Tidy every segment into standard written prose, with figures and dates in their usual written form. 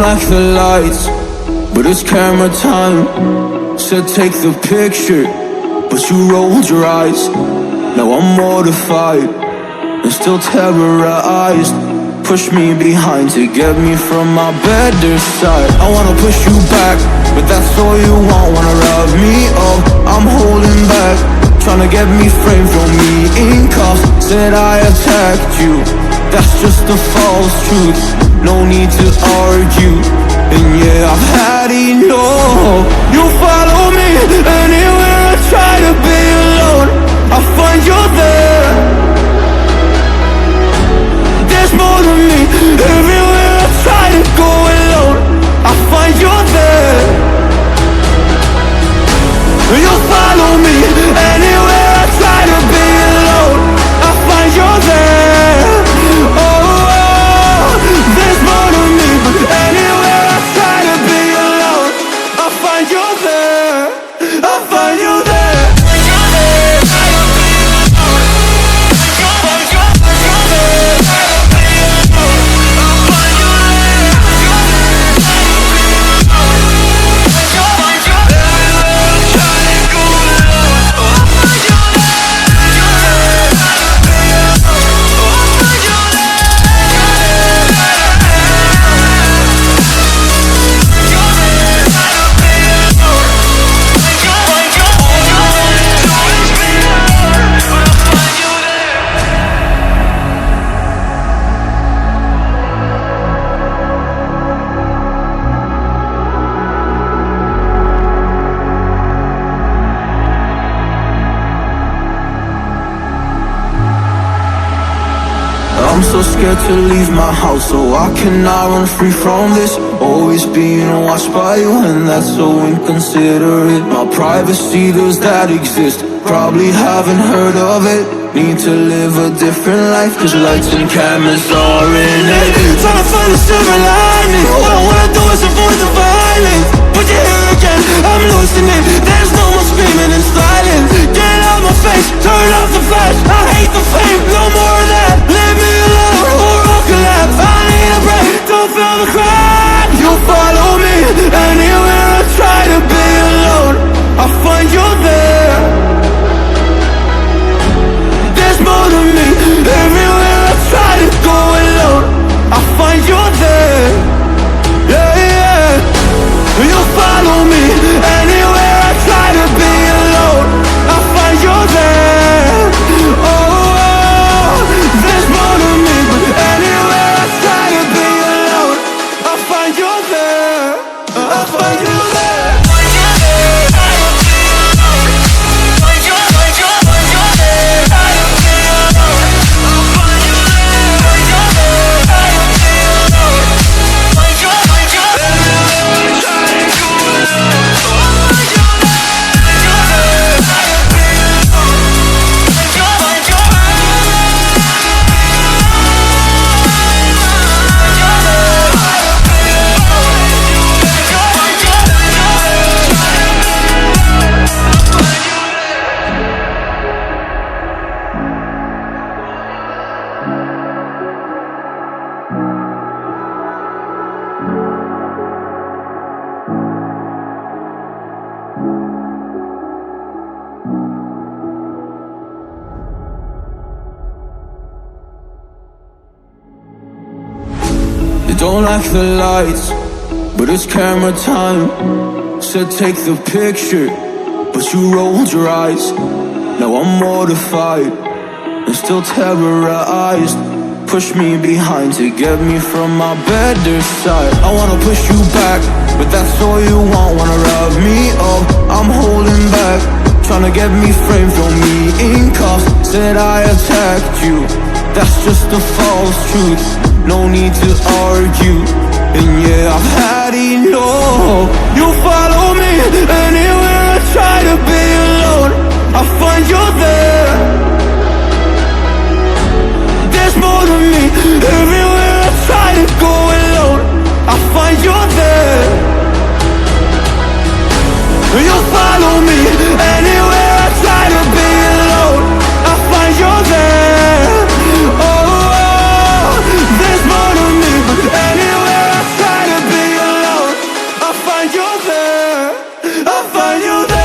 like the lights, but it's camera time. Said take the picture, but you rolled your eyes. Now I'm mortified and still terrorized. Push me behind to get me from my better side. I wanna push you back, but that's all you want. Wanna rub me up, I'm holding back. Tryna get me framed, throw me in cuffs. Said I attacked you, that's just a false truth. No need to argue, and yeah, I've had enough. You follow me anywhere I try to be alone, I find you there. There's more to me, everywhere I try to go alone, I find you there. You follow me anywhere I try to be alone, I find you there. Oh, there's more to me, but anywhere I try to be alone, I find you there. I find you there. I'm so scared to leave my house, so I cannot run free from this. Always being watched by you, and that's so inconsiderate. My privacy, does that exist? Probably haven't heard of it. Need to live a different life, cause lights and cameras are in it. Trying to find a silver lining, all I wanna do is avoid the violence. But you're here again, I'm losing it. There's no more screaming and silence. Get out my face, turn off the flash. I hate the fame, no more of that. Leave me alone or I'll collapse. I need a break, don't feel the crack. You follow me anywhere I try to be alone, I find you there. There's more to me, everywhere I try to go alone, I find you there. Yeah, yeah. You follow me anywhere I try to be alone, I find you there. Oh, there's more to me, but anywhere I try to be alone, I find you there. I find you there. Don't like the lights, but it's camera time. Said take the picture, but you rolled your eyes. Now I'm mortified and still terrorized. Push me behind to get me from my better side. I wanna push you back, but that's all you want. Wanna rub me up, I'm holding back. Tryna get me framed, throw me in cuffs. Said I attacked you, that's just a false truth. No need to argue, and yeah, I've had enough. You follow me anywhere I try to be alone, I find you there. There's more to me, everywhere I try to go alone, I find you there. You follow me anywhere I try to be alone, I find you there. Oh, there's more to me, but anywhere I try to be find you there, I'll find you there.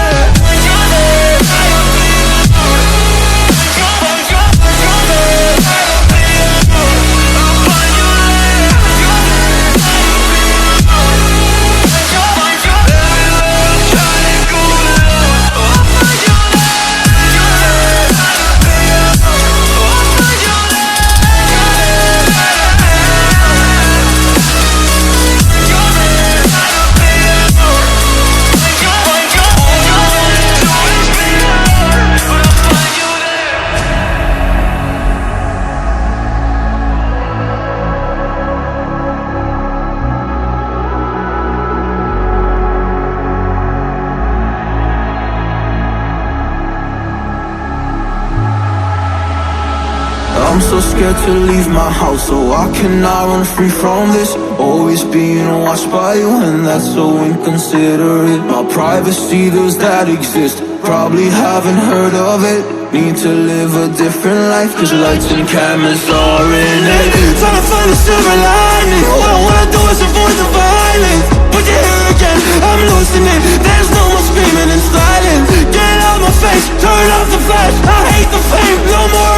I'm so scared to leave my house, so I cannot run free from this. Always being watched by you, and that's so inconsiderate. My privacy, does that exist? Probably haven't heard of it. Need to live a different life, cause lights and cameras are in it. Trying to find a silver lining. All I wanna do is avoid the violence. But you're here again, I'm losing it. There's no more screaming and silence. Get out my face, turn off the flash. I hate the fame, no more